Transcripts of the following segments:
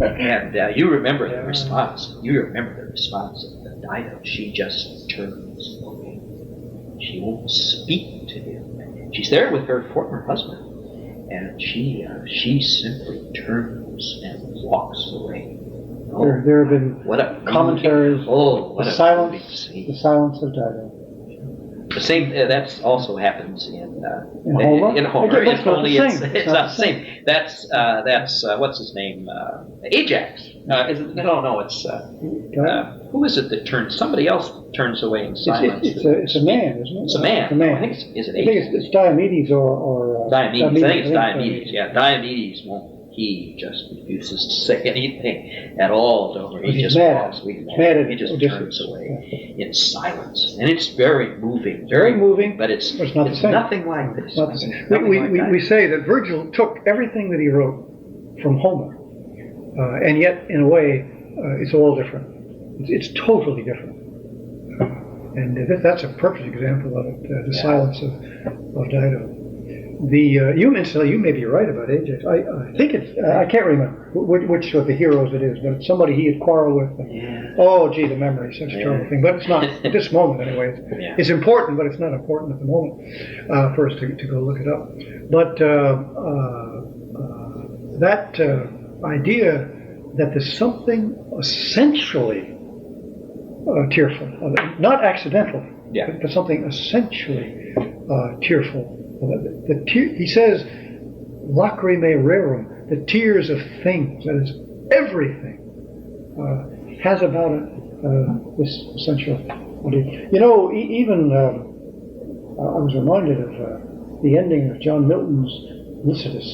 And you remember the response. You remember the response of Dido. She just turns away. She won't speak to him. She's there with her former husband, and she simply turns and walks away. Oh, there have been what a commentaries. What the silence of Dido. The same. That's also happens in Homer. In Homer. It's only it's not the same. That's what's his name? Ajax. Is it? No. It's who is it that turns? Somebody else turns away in silence. It's a man, isn't it? It's a man. It's a man. I think it's I think it's Diomedes or Diomedes. I think it's Diomedes. Yeah, Diomedes won't. He just refuses to say anything at all to Homer. He just walks. He just turns away in silence, and it's very moving. Very moving, but it's not the same. Nothing like this. We say that Virgil took everything that he wrote from Homer, and yet in a way it's all different. It's totally different, and that's a perfect example of it. The silence of Dido. You may be right about Ajax. I think it's I can't remember which of the heroes it is, but it's somebody he had quarreled with. Oh, gee, the memory, such a terrible thing. But it's not at this moment anyway. It's important, but it's not important at the moment for us to go look it up. But that idea that there's something essentially tearful, not accidental, but something essentially tearful. He says, lacrimae rerum, the tears of things, that is, everything, has about it this essential idea. Even I was reminded of the ending of John Milton's Lycidas,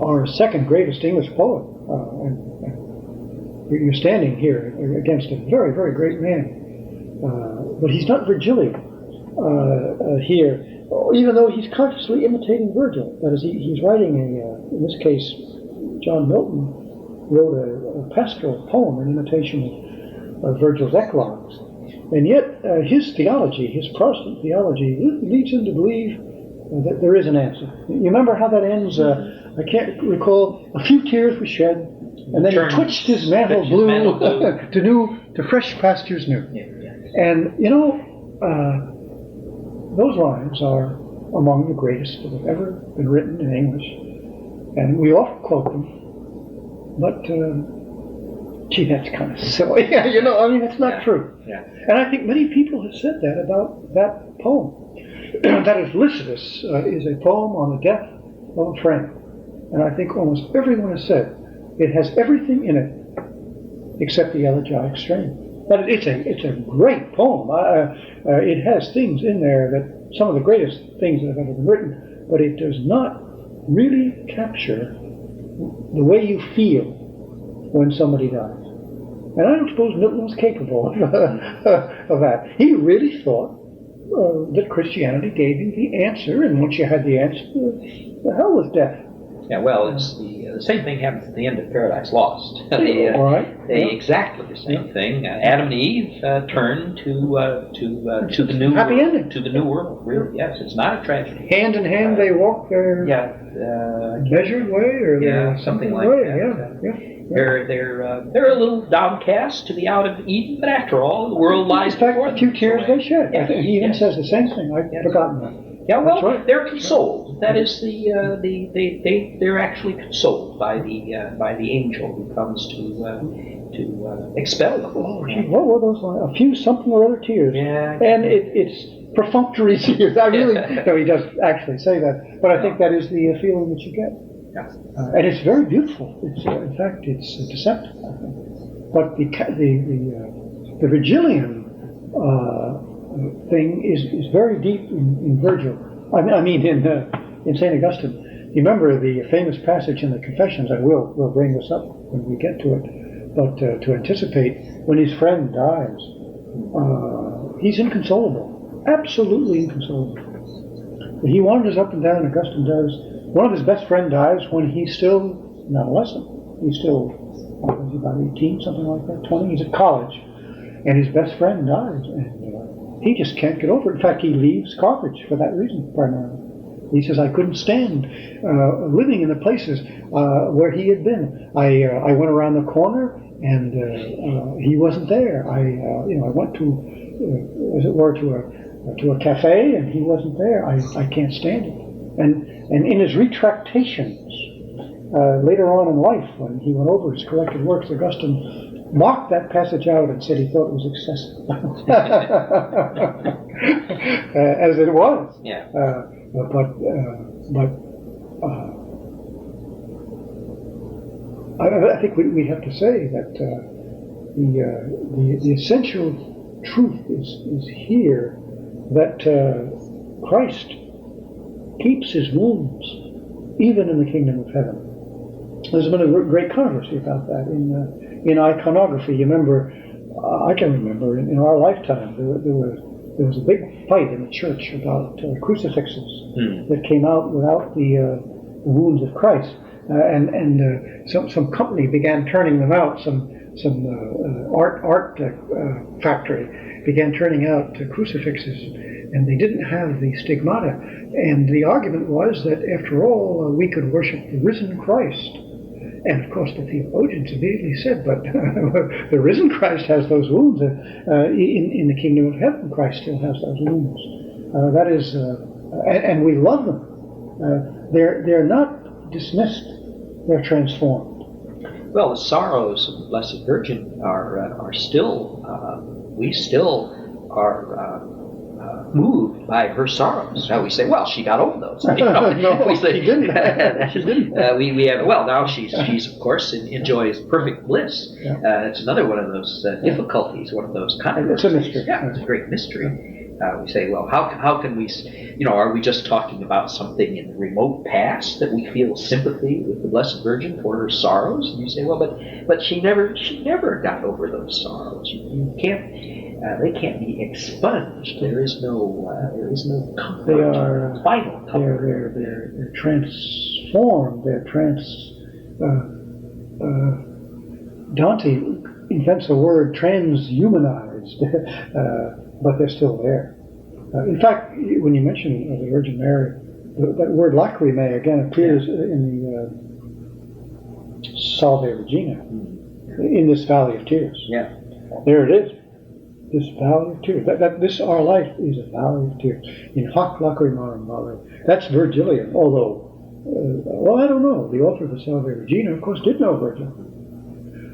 our second greatest English poet. And you're standing here against a very, very great man, but he's not Virgilian. Here, even though he's consciously imitating Virgil. That is, he's writing in this case, John Milton wrote a pastoral poem in imitation of Virgil's eclogues. And yet, his theology, his Protestant theology, leads him to believe that there is an answer. You remember how that ends? I can't recall. A few tears were shed, and then he twitched his mantle blue to fresh pastures new. And, those lines are among the greatest that have ever been written in English, and we often quote them. But gee, that's kind of silly. It's not true. Yeah. And I think many people have said that about that poem. That is, Lycidas is a poem on the death of a friend, and I think almost everyone has said it has everything in it except the elegiac strain. But it's a great poem. It has things in there that some of the greatest things that have ever been written, but it does not really capture the way you feel when somebody dies. And I don't suppose Milton was capable of that. He really thought that Christianity gave you the answer, and once you had the answer, the hell was death. Yeah, well, it's the same thing happens at the end of Paradise Lost. Exactly the same thing. Adam and Eve turn to the new happy ending, to the new world. Really, yes, it's not a tragedy. Hand in hand, they walk their measured way, or something like that. They're a little downcast to be out of Eden, but after all, the world lies before them. A few tears they shed. I think he even says the same thing. I've forgotten that. Yeah, well, they're consoled. That is they're actually consoled by the angel who comes to expel them. What were those lines? A few something or other tears. Yeah, and it's perfunctory tears. I really no, he does actually say that, but I think that is the feeling that you get. Yeah. And it's very beautiful. It's in fact it's deceptive, I think. But the Virgilian thing is very deep in Virgil. I mean in St. Augustine. You remember the famous passage in the Confessions, and we'll bring this up when we get to it. But to anticipate, when his friend dies, he's inconsolable, absolutely inconsolable. He wanders up and down. Augustine does. One of his best friend dies when he's still an adolescent. He's still about 18, something like that, 20. He's at college, and his best friend dies, and he just can't get over it. In fact, he leaves Carthage for that reason, primarily. He says, I couldn't stand living in the places where he had been. I went around the corner and he wasn't there. I went to, as it were, to a cafe and he wasn't there. I can't stand it. And in his retractations later on in life, when he went over his collected works, Augustine marked that passage out and said he thought it was excessive, as it was. Yeah. But I think we have to say that the essential truth is here, that Christ keeps his wounds even in the kingdom of heaven. There's been a great controversy about that in iconography. You remember, I can remember in our lifetime there was a big fight in the church about crucifixes that came out without the wounds of Christ, and some company began turning them out. Some art factory began turning out crucifixes, and they didn't have the stigmata. And the argument was that after all, we could worship the risen Christ. And of course, the theologians immediately said, but the risen Christ has those wounds. In the kingdom of heaven, Christ still has those wounds. That is, and we love them. They're not dismissed; they're transformed. Well, the sorrows of the Blessed Virgin are still, we still are moved by her sorrows. Now we say, well, she got over those. No, we say, she didn't. She didn't. We have, well, now she's of course enjoys perfect bliss. Yeah. It's another one of those difficulties, one of those controversies. It's a mystery. Yeah, it's a great mystery. We say, well, how can we, are we just talking about something in the remote past that we feel sympathy with the Blessed Virgin for her sorrows? And you say, well, but she never got over those sorrows. You can't. They can't be expunged. There is no comfort. They are final comfort. They're transformed. Dante invents the word transhumanized, but they're still there. In fact, when you mention the Virgin Mary, that word lacrimae again appears in the Salve Regina, in this valley of tears. Yeah. There it is. This valley of tears. This our life is a valley of tears. In hoc lacrimarum vale. That's Virgilian. Although, I don't know. The author of the Salve Regina, of course, did know Virgil.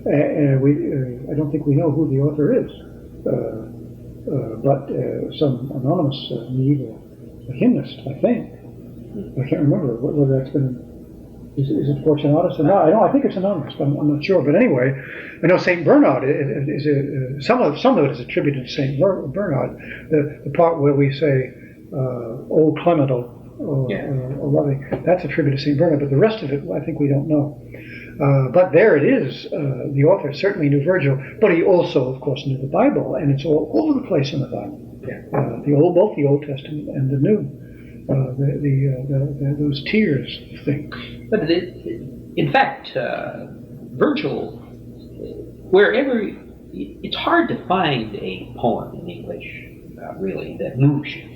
I don't think we know who the author is, but some anonymous medieval hymnist, I think. I can't remember whether that's been. Is it Fortunatus or not? I think it's anonymous, but I'm not sure. But anyway, I know Saint Bernard is some of it is attributed to Saint Bernard. The part where we say "O clement, O loving," that's attributed to Saint Bernard. But the rest of it, I think we don't know. But there it is. The author certainly knew Virgil, but he also, of course, knew the Bible, and it's all over the place in the Bible. Yeah. Both the Old Testament and the New. Those tears thing. But in fact, Virgil, wherever, it's hard to find a poem in English, really, that moves you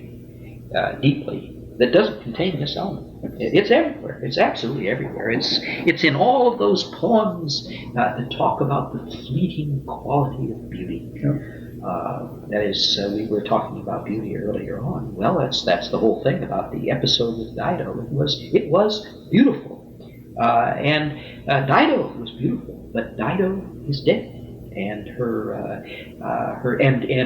deeply, that doesn't contain this element. It's everywhere. It's absolutely everywhere. It's in all of those poems that talk about the fleeting quality of beauty. Yeah. That is, we were talking about beauty earlier on. Well, that's the whole thing about the episode with Dido. It was beautiful, and Dido was beautiful, but Dido is dead, and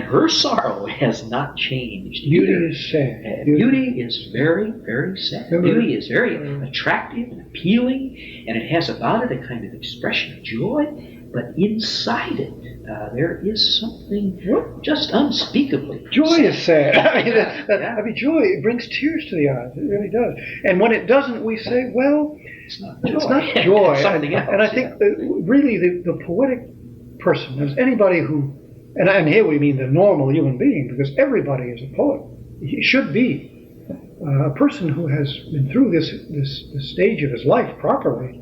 her sorrow has not changed. Beauty is sad. Beauty is very, very sad. Beauty is very attractive and appealing, and it has about it a kind of expression of joy. But inside it, there is something just unspeakably joy sad. Is sad. I mean, joy, it brings tears to the eyes. It really does. And when it doesn't, we say, well, it's not joy. It's not joy. It's something else. And I think really the poetic person is anybody who, and here we mean the normal human being, because everybody is a poet. He should be. A person who has been through this stage of his life properly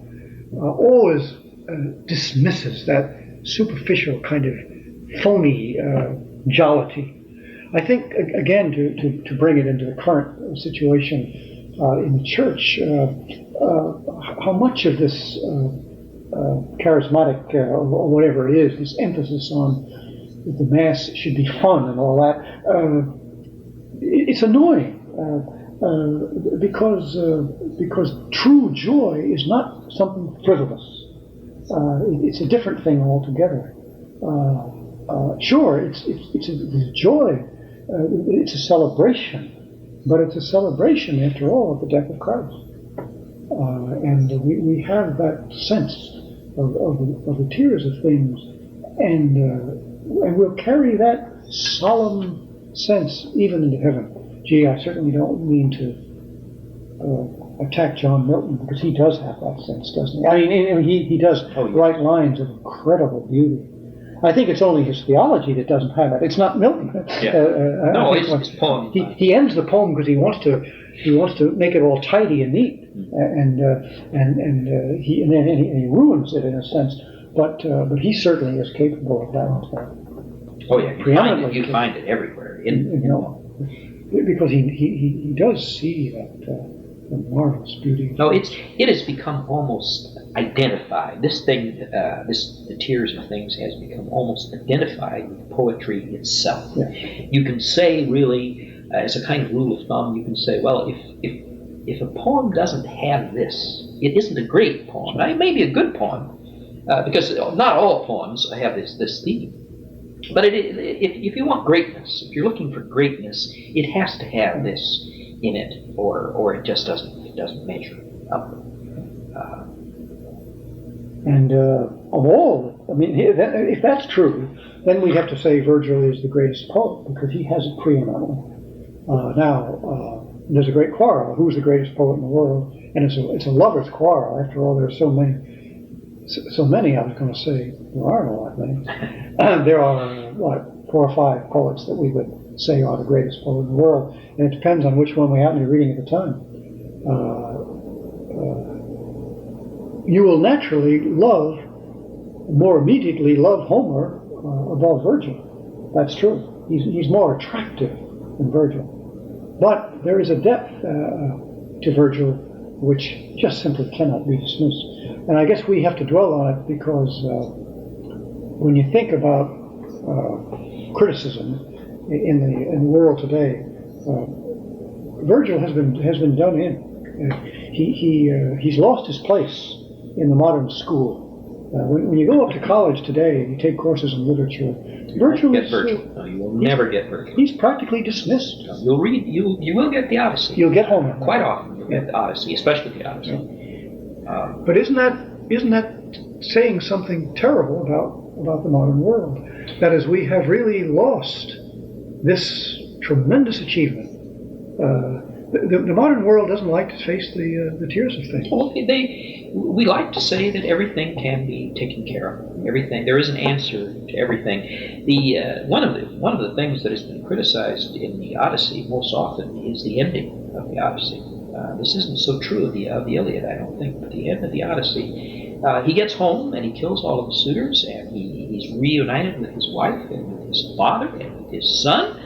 always dismisses that superficial kind of phony jollity. I think, again, to bring it into the current situation, in the church, how much of this charismatic or whatever it is, this emphasis on that the Mass should be fun and all that, it's annoying because true joy is not something frivolous. It's a different thing altogether. Sure, it's a joy. It's a celebration, but it's a celebration, after all, of the death of Christ. And we have that sense of the tears of things, and we'll carry that solemn sense even into heaven. Gee, I certainly don't mean to attack John Milton, because he does have that sense, doesn't he? I mean, he does write lines of incredible beauty. I think it's only his theology that doesn't have it. It's not Milton. Yeah. No, it's his poem. He ends the poem because he wants to make it all tidy and neat, and he ruins it in a sense. But he certainly is capable of that. Oh yeah, you find it everywhere. Because he does see that marvelous beauty. No, it has become almost identified. This thing, the Tears of Things, has become almost identified with poetry itself. Yeah. You can say, really, as a kind of rule of thumb, you can say, well, if a poem doesn't have this, it isn't a great poem. Now, it may be a good poem, because not all poems have this theme. But if you want greatness, if you're looking for greatness, it has to have this in it, or it just doesn't measure up. And of all, I mean, if that's true, then we have to say Virgil is the greatest poet, because he has it preeminently. Now, there's a great quarrel: who's the greatest poet in the world? And it's a lover's quarrel. After all, there are so many. I was going to say there aren't a lot many. There are 4 or 5 poets that we would say are the greatest poet in the world, and it depends on which one we happen to be reading at the time. You will naturally more immediately love Homer above Virgil. That's true. He's more attractive than Virgil. But there is a depth to Virgil which just simply cannot be dismissed. And I guess we have to dwell on it because when you think about criticism in the world today, Virgil has been done in. He's lost his place in the modern school. When you go up to college today and you take courses in literature, Virgil. No, you will never get Virgil. He's practically dismissed. No, you'll read. You will get the Odyssey. You'll get Homer. Quite often you'll get the Odyssey, especially the Odyssey. Yeah. But isn't that saying something terrible about the modern world? That is, we have really lost this tremendous achievement. The modern world doesn't like to face the tears of things. Well, we like to say that everything can be taken care of. Everything, there is an answer to everything. One of the things that has been criticized in the Odyssey most often is the ending of the Odyssey. This isn't so true of the Iliad, I don't think, but the end of the Odyssey, he gets home and he kills all of the suitors, and he's reunited with his wife and with his father and with his son,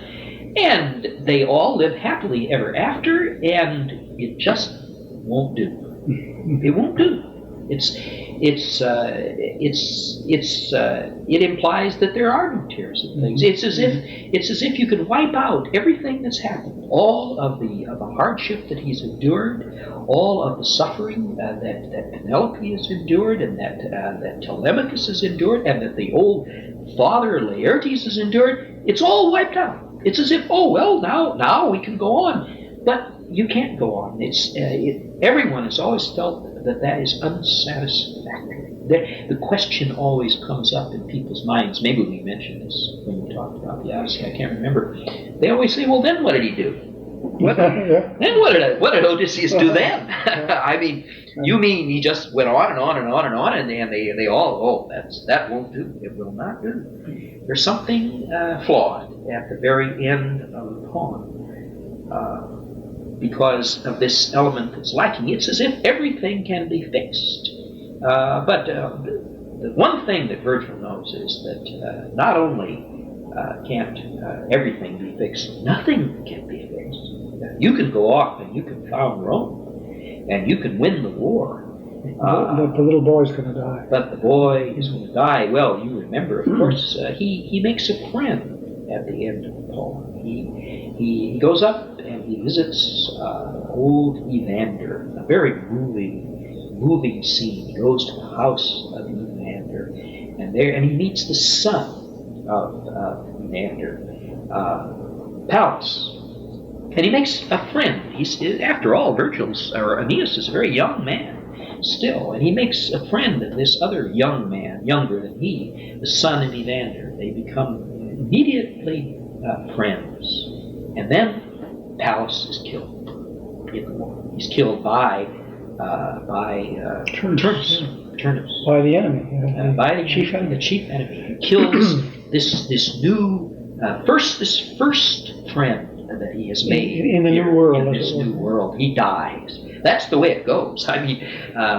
and they all live happily ever after, and it just won't do. It won't do. It implies that there are no tears of things. It's as if you could wipe out everything that's happened, all of the hardship that he's endured, all of the suffering that Penelope has endured, and that Telemachus has endured, and that the old father Laertes has endured. It's all wiped out. It's as if, oh well, now we can go on, but you can't go on. Everyone has always felt that is unsatisfactory. The question always comes up in people's minds. Maybe we mentioned this when we talked about the Odyssey. I can't remember. They always say, "Well, then what did he do? Then what did Odysseus do then?" I mean, you mean he just went on and on and on and on, and they all, that won't do. It will not do. There's something flawed at the very end of the poem. Because of this element that's lacking. It's as if everything can be fixed. But the one thing that Virgil knows is that not only can't everything be fixed? Nothing can be fixed. You can go off and you can found Rome, and you can win the war. But the little boy's going to die. But the boy is going to die. Well, you remember, of course, he makes a friend at the end of the poem. He goes up and he visits old Evander, a very moving scene. He goes to the house of Evander, and he meets the son of Evander, Pallas. And he makes a friend. After all, Aeneas is a very young man still, and he makes a friend of this other young man, younger than he, the son of Evander. They become immediately friends. And then Pallas is killed in the war. He's killed by Turnus. By the enemy. By the chief enemy. He kills this first friend that he has made in the new world. In this new world, he dies. That's the way it goes. I mean,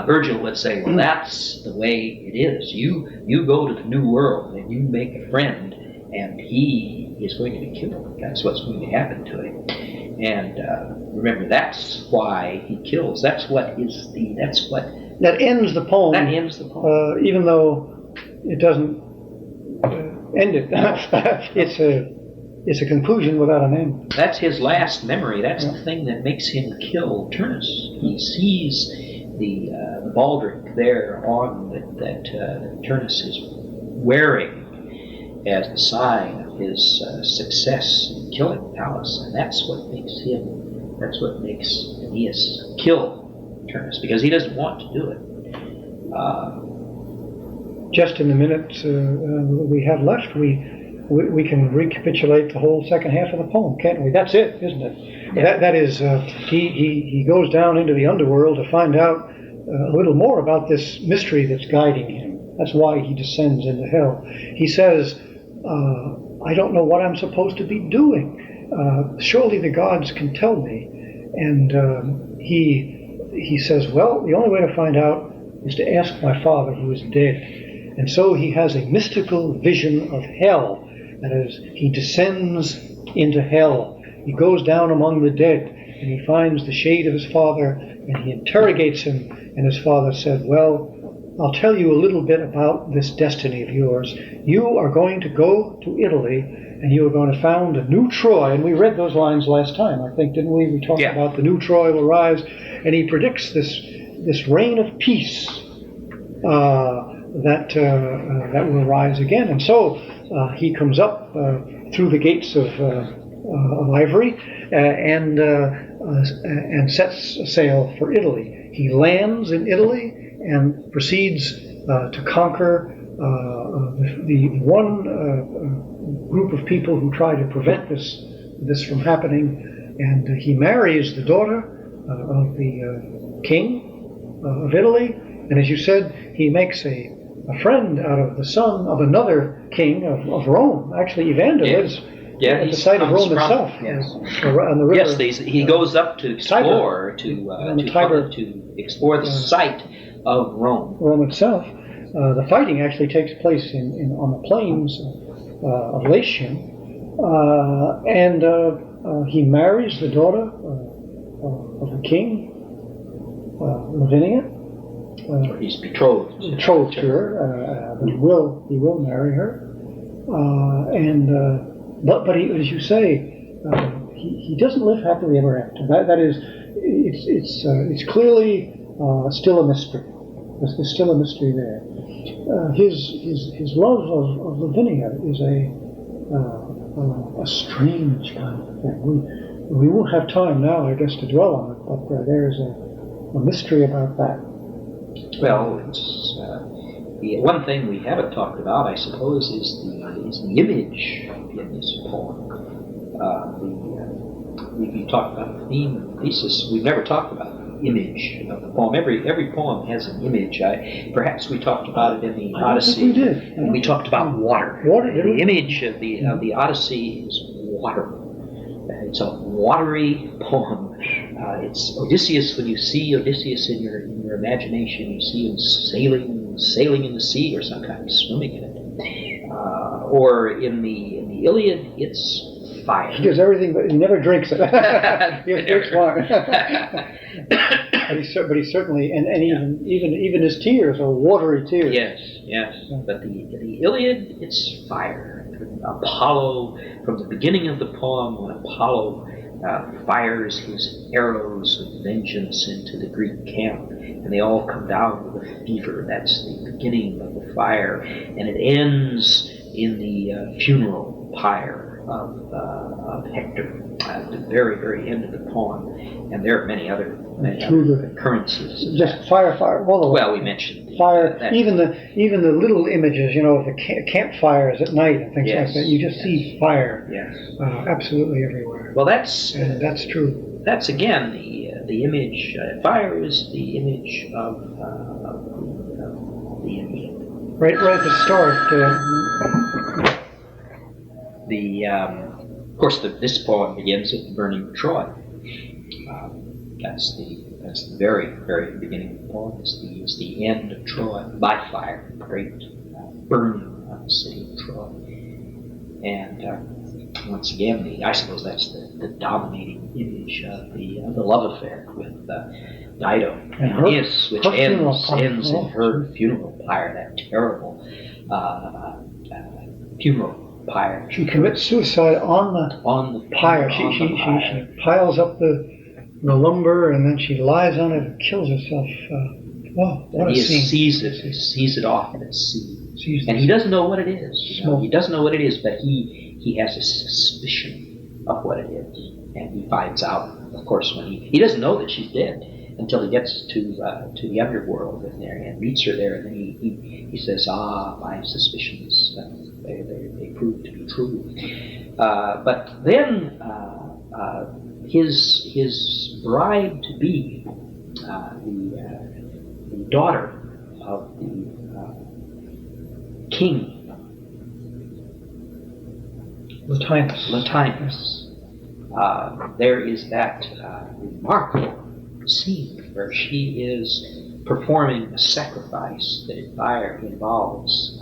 Virgil would say, well, that's the way it is. You go to the new world and you make a friend, and he is going to be killed. That's what's going to happen to him. And remember, that's why he kills. That ends the poem. That ends the poem. Even though it doesn't end it. It's a conclusion without an end. That's his last memory. That's the thing that makes him kill Turnus. He sees the baldric there on that Turnus is wearing as the sign of his success in killing Pallas, and that's what makes Aeneas kill Turnus, because he doesn't want to do it. Just in the minutes we have left, we can recapitulate the whole second half of the poem, can't we? That's it, isn't it? Yeah. That is, he goes down into the underworld to find out a little more about this mystery that's guiding him. That's why he descends into hell. He says, I don't know what I'm supposed to be doing. Surely the gods can tell me. And he says, well, the only way to find out is to ask my father who is dead. And so he has a mystical vision of hell. That is, he descends into hell. He goes down among the dead, and he finds the shade of his father, and he interrogates him. And his father said, well, I'll tell you a little bit about this destiny of yours. You are going to go to Italy, and you are going to found a new Troy. And we read those lines last time, I think, didn't we? We talked about the new Troy will rise. And he predicts this reign of peace that will rise again. And so he comes up through the gates of ivory and sets sail for Italy. He lands in Italy and proceeds to conquer the one group of people who try to prevent this from happening. And he marries the daughter of the king of Italy. And as you said, he makes a friend out of the son of another king of Rome. Actually, Evander lives at the site of Rome itself. Yes. On the river. Yes, he goes up to explore to explore the site of Rome. Rome itself. The fighting actually takes place on the plains of Latium, and he marries the daughter of the king, Lavinia. He's betrothed to her, but he will marry her, but he, as you say, he doesn't live happily ever after. That is, it's clearly still a mystery. There's still a mystery there. His love of Lavinia is a strange kind of thing. We won't have time now, I guess, to dwell on it, but there's a mystery about that. Well, it's the one thing we haven't talked about, I suppose, is the image in this poem. We talked about the theme and the thesis. We've never talked about the image of the poem. Every poem has an image. Perhaps we talked about it in the Odyssey. I think we did. And we talked about water. The image of the Odyssey is water. It's a watery poem. It's Odysseus. When you see Odysseus in your imagination, you see him sailing in the sea, or sometimes swimming in it. or in the Iliad, it's fire. He does everything, but he never drinks it. He drinks wine. But he certainly, and even his tears are watery tears. Yes, yes. But the Iliad, it's fire. Apollo, from the beginning of the poem, when Apollo fires his arrows of vengeance into the Greek camp, and they all come down with a fever. That's the beginning of the fire, and it ends in the funeral pyre of Hector at the very, very end of the poem. And there are many other occurrences. Just fire, all the way. Well, we mentioned fire. Even the little images, of the campfires at night and things like that. You just see fire. Yes. Absolutely everywhere. Well, that's true. That's again the image. Fire is the image of the Aeneid. Right at the start. Of course, this poem begins with the burning of Troy. That's the very, very beginning of the poem. It's the end of Troy by fire, the great burning of the city of Troy. And once again, I suppose that's the dominating image of the love affair with Dido and Aeneas, which ends in her funeral pyre, that terrible funeral pyre. She commits suicide on the pyre. She piles up the lumber, and then she lies on it and kills herself. What a scene. He sees it off at sea. And he doesn't know what it is. He doesn't know what it is, but he has a suspicion of what it is. And he finds out, of course, when he doesn't know that she's dead until he gets to the underworld and meets her there. And then he says, my suspicions, they prove to be true. But then his bride to be, the daughter of the king Latinus. There is that remarkable scene where she is performing a sacrifice that involves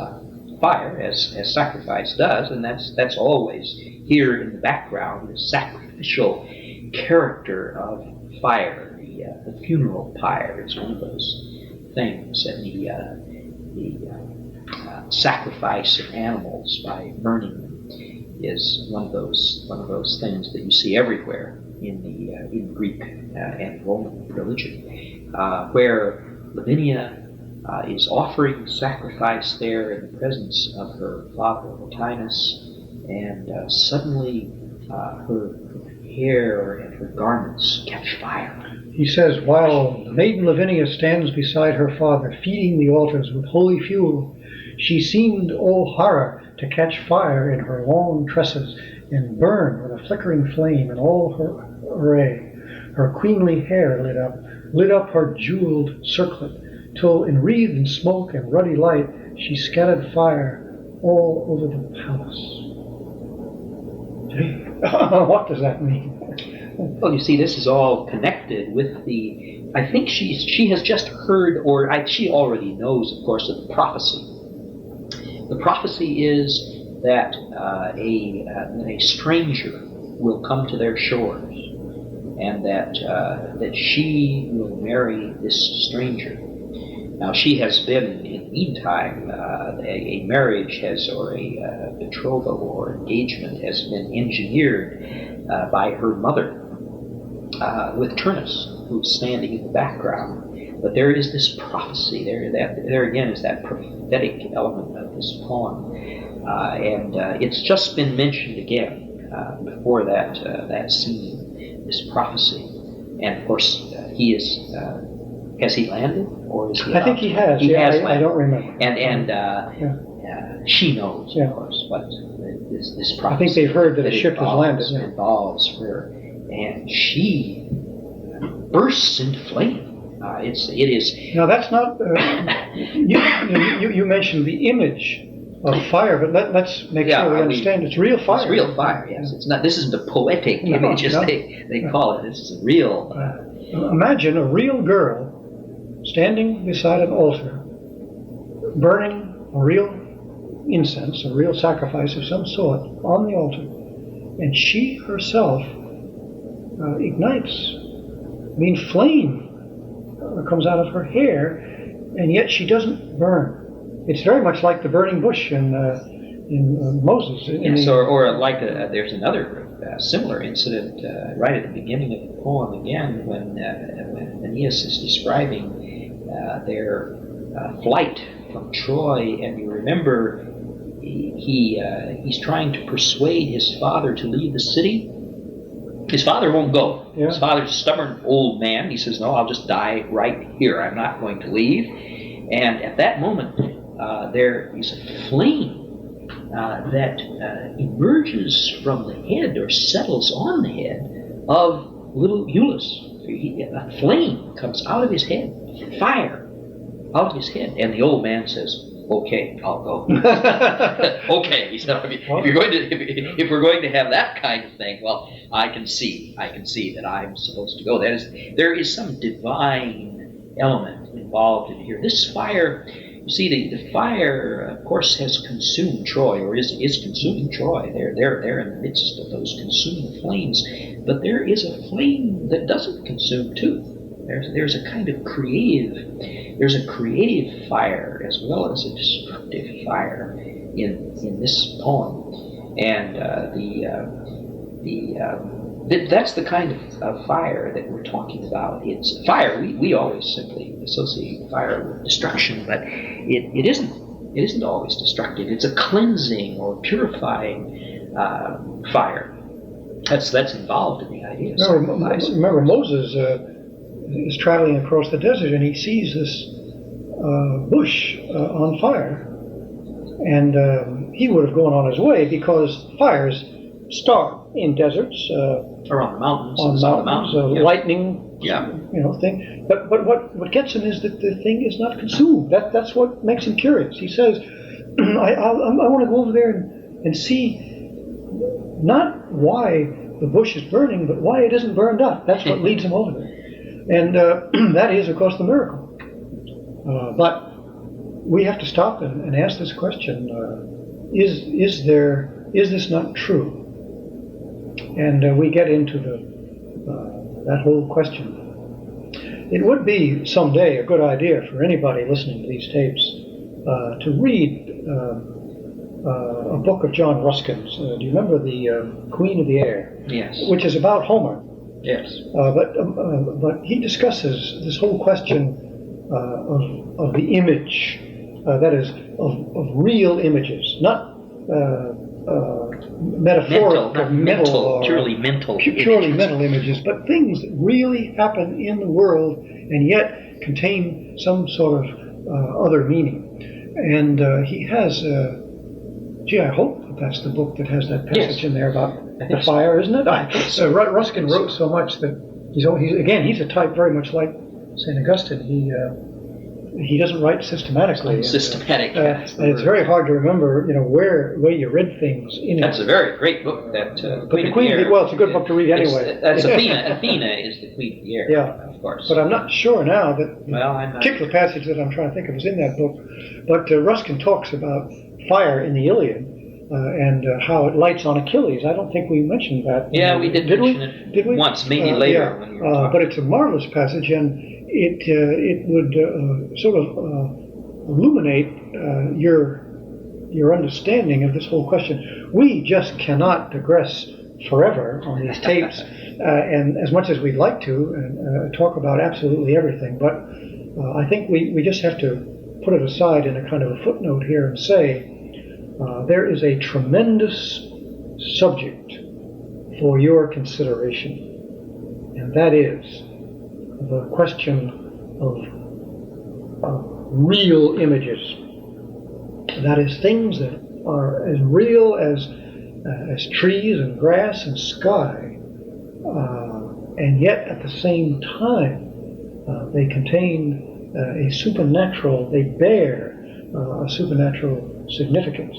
fire, as sacrifice does, and that's always here in the background, the sacrificial character of fire. The funeral pyre is one of those things, and the sacrifice of animals by burning them is one of those things that you see everywhere in Greek and Roman religion, where Lavinia is offering sacrifice there in the presence of her father Latinus, and suddenly her hair and her garments catch fire. He says, while the maiden Lavinia stands beside her father, feeding the altars with holy fuel, she seemed, oh horror, to catch fire in her long tresses and burn with a flickering flame in all her array. Her queenly hair lit up her jeweled circlet, till enwreathed in smoke and ruddy light, she scattered fire all over the palace. What does that mean? Well, you see, this is all connected with I think she has just heard, she already knows, of course, of the prophecy. The prophecy is that a stranger will come to their shores, and that she will marry this stranger. Now, she has been, in the meantime, a marriage or a betrothal or engagement has been engineered by her mother with Turnus, who's standing in the background. But there is this prophecy there again is that prophetic element of this poem, and it's just been mentioned again before that scene, this prophecy. And of course, he is. Has he landed, or is he? I think he has. He has landed. I don't remember. And she knows, of course, what this prophecy. I think they've heard that a ship has landed. Involves her, and she bursts into flame. It is. Now that's not. You mentioned the image of fire, but let's make sure we understand it's real fire. It's real fire. Yes, it's not. This isn't a poetic image, as they call it. This is a real. Imagine a real girl standing beside an altar, burning a real incense, a real sacrifice of some sort, on the altar, and she herself ignites. I mean, flame comes out of her hair, and yet she doesn't burn. It's very much like the burning bush in Moses. Yes, or like there's another similar incident right at the beginning of the poem again, when Aeneas is describing their flight from Troy, and you remember he's trying to persuade his father to leave the city. His father won't go. Yeah. His father's a stubborn old man. He says, "No, I'll just die right here. I'm not going to leave." And at that moment, there is a flame that emerges from the head, or settles on the head of little Iulus. A flame comes out of his head, fire out of his head, and the old man says, "Okay, I'll go." Okay, he said, if we're going to have that kind of thing, well, I can see that I'm supposed to go. There is some divine element involved in here. This fire, you see, the fire, of course, has consumed Troy, or is consuming Troy. They're in the midst of those consuming flames, but there is a flame that doesn't consume too. There's a kind of creative fire as well as a destructive fire in this poem, and that's the kind of fire that we're talking about. It's fire. We always simply associate fire with destruction, but it isn't always destructive. It's a cleansing or purifying fire. That's involved in the idea. Remember Moses is traveling across the desert, and he sees this bush on fire, and he would have gone on his way because fires start in deserts, or on the mountains, lightning, thing. But what gets him is that the thing is not consumed. That's what makes him curious. He says, I want to go over there and see not why the bush is burning, but why it isn't burned up. That's what leads him over there. And that is, of course, the miracle. But we have to stop and ask this question: is this not true? And we get into that whole question. It would be someday a good idea for anybody listening to these tapes to read a book of John Ruskin's. Do you remember the Queen of the Air? Yes. Which is about Homer. Yes. But he discusses this whole question of the image, that is, of real images, not metaphorical, mental, purely mental images, but things that really happen in the world and yet contain some sort of other meaning. And he has, I hope that's the book that has that passage in there about the fire, isn't it? So Ruskin wrote so much that he's a type very much like St. Augustine. He doesn't write systematically. Systematic. And it's very hard to remember, where you read things in it. That's a very great book. That but the Queen of the Air. Well, it's a good book to read anyway. That's Athena. Athena is the Queen of the Air. Yeah, of course. But I'm not sure now that the particular passage that I'm trying to think of is in that book. But Ruskin talks about fire in the Iliad. And how it lights on Achilles. I don't think we mentioned that. Yeah, we did mention it. Did we? Once, maybe later. Yeah. When you were talking. But it's a marvelous passage, and it would sort of illuminate your understanding of this whole question. We just cannot digress forever on these tapes, and as much as we'd like to, and talk about absolutely everything. But I think we just have to put it aside in a kind of a footnote here and say, there is a tremendous subject for your consideration, and that is the question of real images. That is, things that are as real as trees and grass and sky, and yet at the same time they contain they bear a supernatural significance.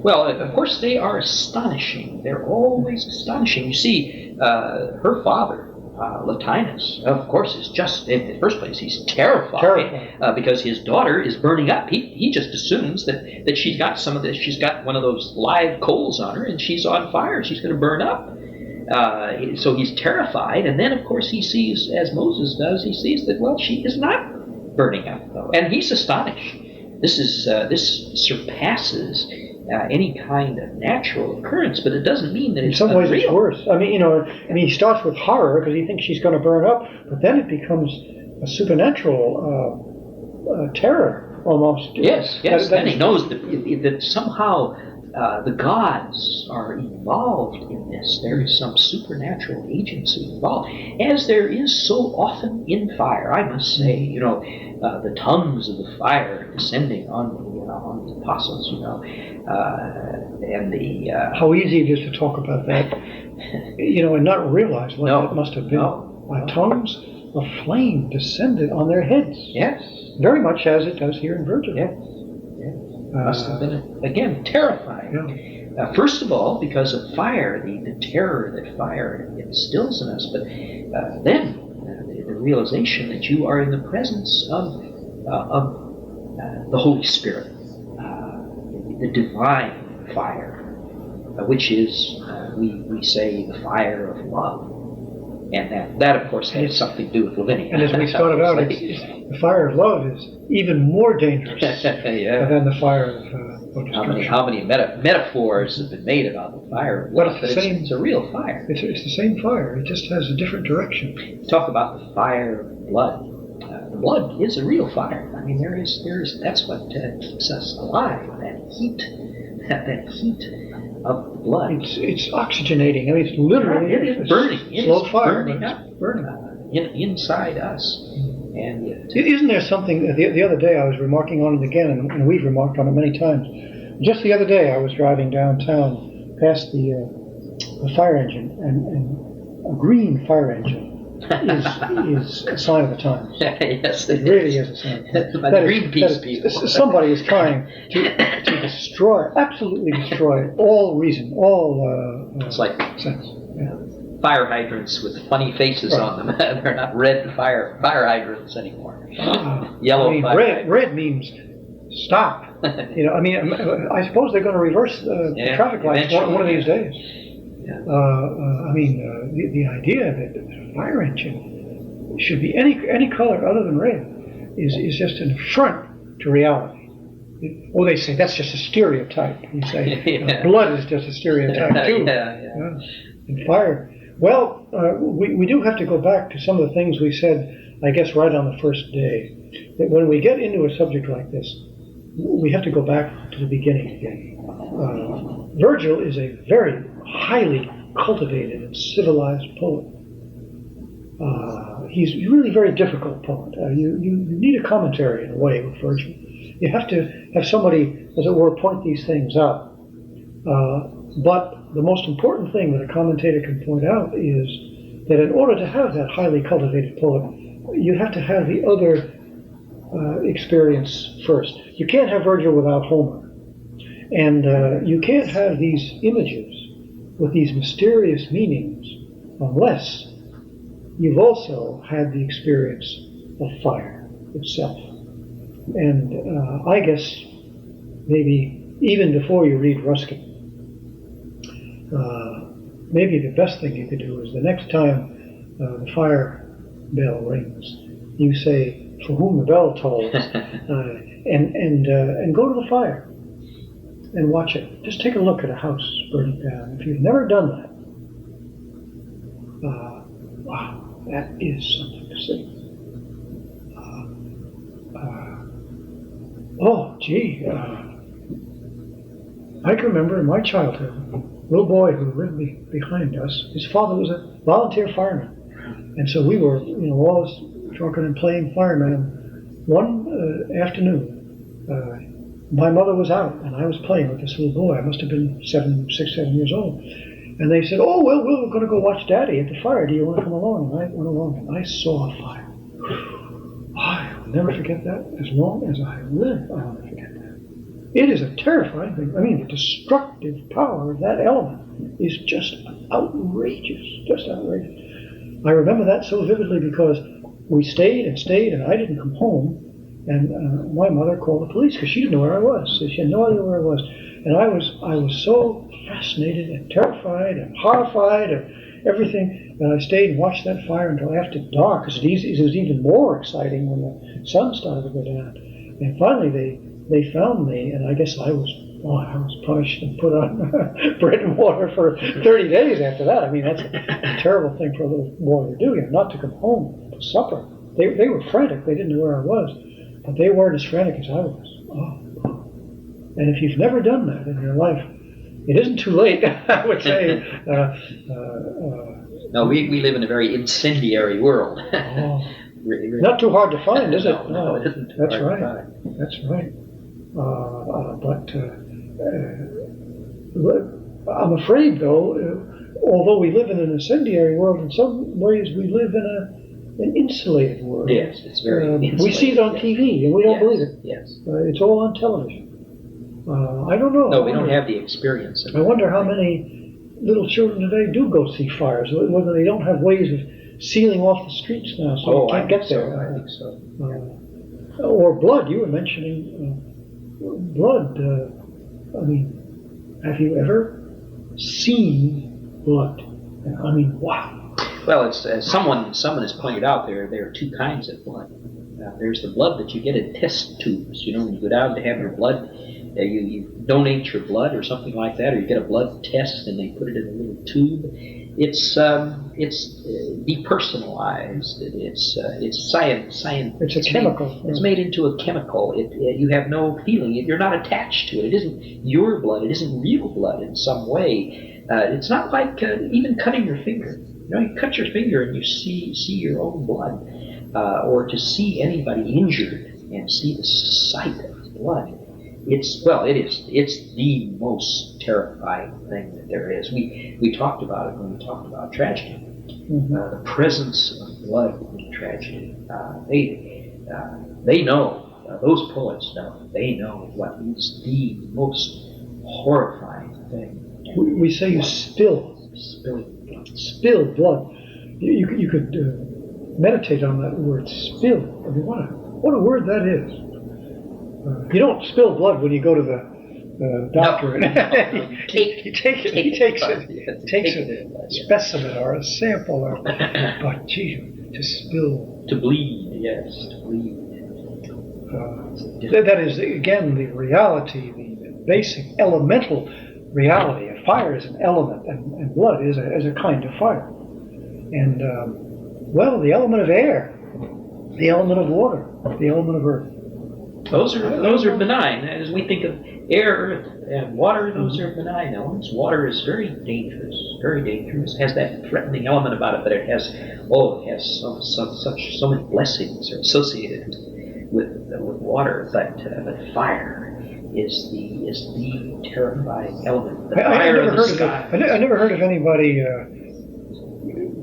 Well, of course, they are astonishing. They're always astonishing. You see, her father Latinus, of course, is just, in the first place, he's terrified. Because his daughter is burning up. He just assumes that she's got some of this, she's got one of those live coals on her and she's on fire, she's going to burn up. So he's terrified, and then of course he sees, as Moses does, he sees that, well, she is not burning up, though, and he's astonished. This surpasses any kind of natural occurrence, but it doesn't mean that it's in some ways unreal. it's worse. I mean, he starts with horror because he thinks she's going to burn up, but then it becomes a supernatural terror almost. Yes. Then he knows that somehow the gods are involved in this. There is some supernatural agency involved, as there is so often in fire. I must say, the tongues of the fire descending on the apostles, and the how easy it is to talk about that, and not realize what that must have been. Tongues of flame descended on their heads. Yes, very much as it does here in Virgil. Yes. Must have been, again, terrifying. Yeah. First of all, because of fire, the terror that fire instills in us, but then the realization that you are in the presence of the Holy Spirit, the divine fire, which is, we say, the fire of love. And that of course, has something to do with Lavinia. And as we started out, the fire of love is even more dangerous than the fire of destruction. How many metaphors have been made about the fire of love? But it's a real fire. It's the same fire. It just has a different direction. Talk about the fire of blood. The blood is a real fire. I mean, there is. That's what keeps us alive. That heat of the blood. It's oxygenating. I mean, it's literally it's burning. Slow fire. Burning up. Inside us. And isn't there something? The other day I was remarking on it again, and we've remarked on it many times. Just the other day I was driving downtown past the fire engine, and a green fire engine is a sign of the times. Yes, it really is a sign of the times. By the Greenpeace people. Somebody is trying to absolutely destroy all reason, all it's like sense. Yeah. Fire hydrants with funny faces on them. They're not red fire hydrants anymore. Yellow fire. Red means stop. I suppose they're going to reverse the traffic lights one of these days. Yeah. The idea that a fire engine should be any color other than red is just an affront to reality. They say that's just a stereotype. You say blood is just a stereotype too. And fire. Well, we do have to go back to some of the things we said, I guess, right on the first day. That when we get into a subject like this, we have to go back to the beginning again. Virgil is a very highly cultivated and civilized poet. He's really very difficult poet. You need a commentary in a way with Virgil. You have to have somebody, as it were, point these things out. But the most important thing that a commentator can point out is that in order to have that highly cultivated poet, you have to have the other experience first. You can't have Virgil without Homer. And you can't have these images with these mysterious meanings unless you've also had the experience of fire itself. And I guess maybe even before you read Ruskin, maybe the best thing you could do is the next time the fire bell rings, you say, "For whom the bell tolls," and go to the fire and watch it. Just take a look at a house burning down. If you've never done that, wow, that is something to see. I can remember in my childhood, a little boy who lived behind us, his father was a volunteer fireman. And so we were, always talking and playing fireman. One afternoon, my mother was out and I was playing with this little boy. I must have been 6, 7 years old. And they said, "Oh, well, we're going to go watch Daddy at the fire. Do you want to come along?" And I went along and I saw a fire. I'll never forget that. As long as I live, I'll never forget that. It is a terrifying thing. I mean, the destructive power of that element is just outrageous, I remember that so vividly because we stayed and stayed, and I didn't come home. And my mother called the police because she didn't know where I was. So she had no idea where I was. And I was so fascinated and terrified and horrified and everything that I stayed and watched that fire until after dark, because it was even more exciting when the sun started to go down. And finally they found me, and I guess I was punished and put on bread and water for 30 days after that. I mean, that's a terrible thing for a little boy to do, not to come home for supper. They were frantic. They didn't know where I was. But they weren't as frantic as I was. And if you've never done that in your life, it isn't too late, I would say. No, we live in a very incendiary world. Really. Not too hard to find, is it? No, it isn't. That's right. That's right. I'm afraid, though, although we live in an incendiary world, in some ways we live in an insulated world. Yes, it's very insulated. We see it on TV, and we don't believe it. Yes. It's all on television. I don't know. No, we don't have the experience. I wonder how many little children today do go see fires, whether they don't have ways of sealing off the streets now, so you can't get there. I think so. Or blood. You were mentioning blood. I mean, have you ever seen blood? I mean, wow. Well, it's someone has pointed out there are two kinds of blood. There's the blood that you get in test tubes. You know, when you go down to have your blood, you donate your blood or something like that, or you get a blood test and they put it in a little tube. It's depersonalized. It's science. It's a chemical. It's made into a chemical. You have no feeling. You're not attached to it. It isn't your blood. It isn't real blood in some way. It's not like even cutting your finger. You know, you cut your finger and you see your own blood, or to see anybody injured and see the sight of blood. It's the most terrifying thing that there is. We talked about it when we talked about tragedy. Mm-hmm. The presence of blood in tragedy. They know. Those poets know. They know what is the most horrifying thing. We say you spill blood. You could meditate on that word, spill. I mean, what a word that is. You don't spill blood when you go to the doctor. No, he takes a specimen or a sample. But gee, to spill. To bleed, yes, to bleed. That is, again, the reality, the basic elemental reality. A fire is an element, and blood is a kind of fire. And, the element of air, the element of water, the element of earth. Those are benign. As we think of air, earth, and water, those are benign elements. Water is very dangerous, It has that threatening element about it, but it has so many blessings are associated with water. But fire is the terrifying element. The fire in the sky. I never heard of anybody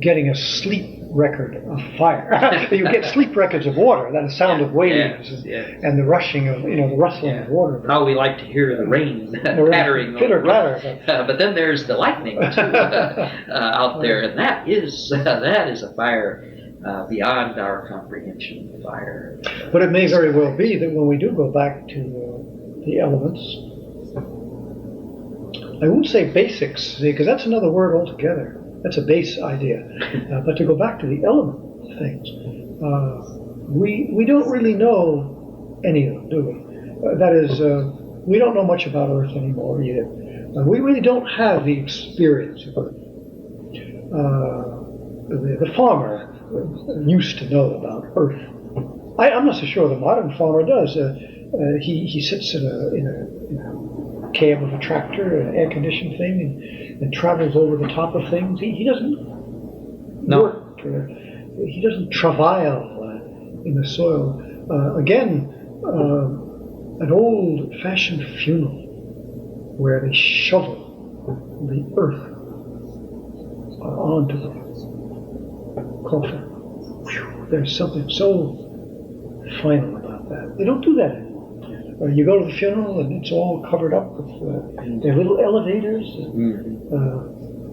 getting a sleep record of fire. You get sleep records of water, that sound of waves and the rushing of, the rustling of water. How we like to hear the rain pattering. Pitter-patter. But then there's the lightning too, out there, and that is a fire beyond our comprehension. Fire. But it may very well be that when we do go back to the elements, I won't say basics, because that's another word altogether. That's a base idea. But to go back to the element things, we don't really know any of them, do we? That is, we don't know much about Earth anymore either. We really don't have the experience of Earth. The farmer used to know about Earth. I'm not so sure the modern farmer does. He sits in a cab of a tractor, an air-conditioned thing, and travels over the top of things. He doesn't work. He doesn't travail in the soil. Again, an old-fashioned funeral where they shovel the earth onto the coffin. There's something so final about that. They don't do that anymore. You go to the funeral and it's all covered up with their little elevators.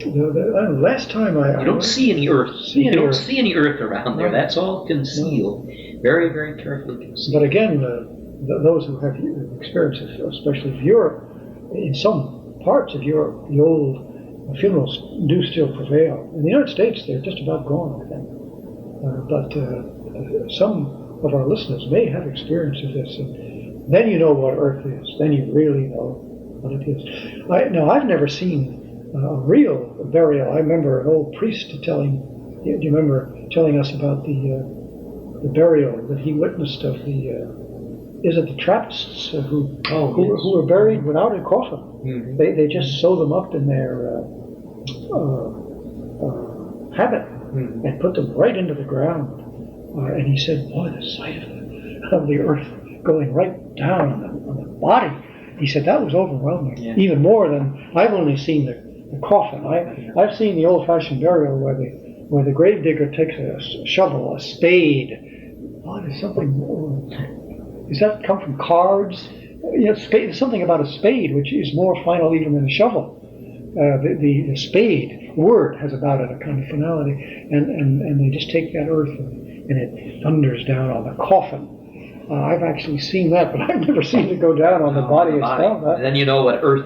Last time I You don't see any earth. You don't earth. see any earth around there. No. That's all concealed, very, very carefully concealed. But again, those who have experience, especially of Europe, in some parts of Europe, the old funerals do still prevail. In the United States, they're just about gone, I think. But some of our listeners may have experience of this, and then you know what Earth is. Then you really know what it is. Now, I've never seen a real burial. I remember an old priest telling. Do you remember telling us about the burial that he witnessed of the? Is it the Trappists who were buried without a coffin? Mm-hmm. They just sew them up in their habit and put them right into the ground. And he said, boy, the sight of the earth going right down on the body. He said that was overwhelming, even more than I've only seen the coffin. I've seen the old-fashioned burial where the gravedigger takes a shovel, a spade. Oh, there's something. Does that come from cards? There's something about a spade which is more final even than a shovel. The spade word has about it a kind of finality, and they just take that earth and it thunders down on the coffin. I've actually seen that, but I've never seen it go down on the body itself. And then you know what earth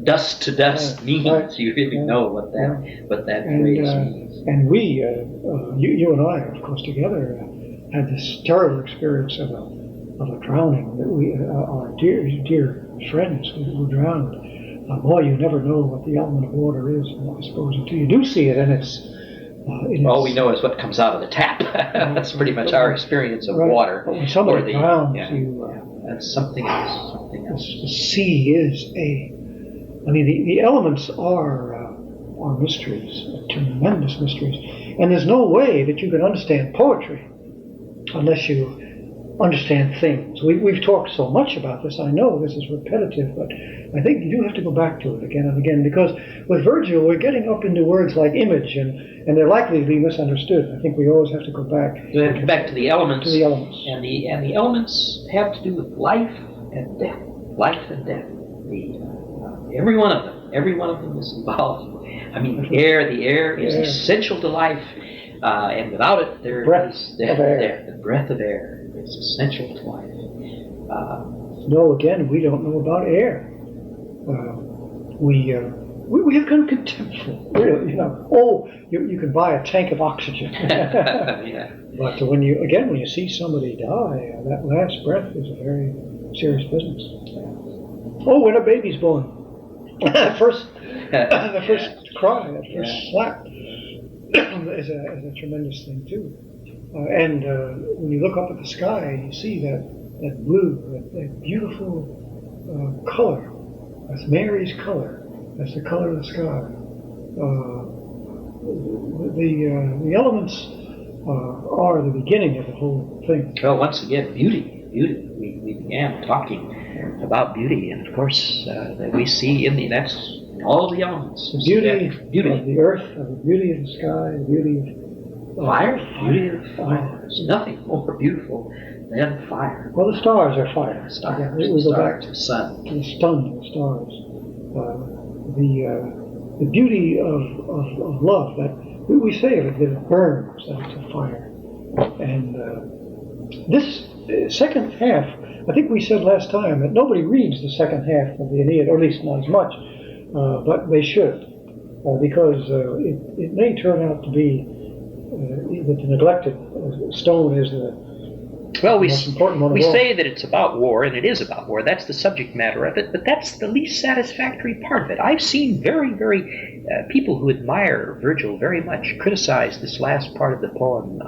dust to dust means. Right. You really know what that phrase means. And we, you and I, of course, together had this terrible experience of a drowning. That our dear friends who drowned. Boy, you never know what the element of water is, I suppose, until you do see it, and it's. All we know is what comes out of the tap. That's pretty much our experience of water. But when somebody drowns, that's something else. Something else. The sea is I mean, the elements are mysteries, tremendous mysteries, and there's no way that you can understand poetry unless you understand things. We've talked so much about this. I know this is repetitive, but I think you do have to go back to it again and again, because with Virgil, we're getting up into words like image, and they're likely to be misunderstood. I think we always have to go back. We have to go back to the elements. To the elements. And the elements have to do with life and death. Life and death. Every one of them is involved. I mean, the air is essential to life, and without it, the breath of air. It's essential to life. No, again, we don't know about air. We have kind of contempt for, really. You can buy a tank of oxygen. But when you see somebody die, that last breath is a very serious business. Oh, when a baby's born, the first cry, that first slap is a tremendous thing too. And when you look up at the sky, you see that blue, that beautiful color. That's Mary's color. That's the color of the sky. The elements are the beginning of the whole thing. Well, once again, beauty. We began talking about beauty, and of course, that we see that's all the elements. The beauty of the earth, the beauty of the sky, the beauty of fire. Beauty of fire. There's nothing more beautiful than fire. Well, the stars are fire. Stars. We go back to the sun. To the sun, the stars. The beauty of love, that we say of it, that it burns, that it's a fire. And this second half, I think we said last time that nobody reads the second half of the Aeneid, or at least not as much, but they should, because it may turn out to be that the neglected stone is the most important one of all. We say that it's about war, and it is about war. That's the subject matter of it, but that's the least satisfactory part of it. I've seen very, very people who admire Virgil very much criticize this last part of the poem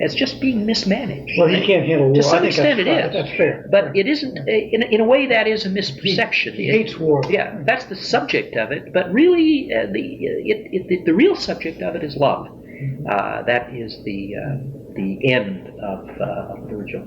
as just being mismanaged. Well, he can't handle war. To some extent it is. That's fair. But it isn't, in a way, that is a misperception. He hates war. Yeah, that's the subject of it, but really the real subject of it is love. That is the end of Virgil.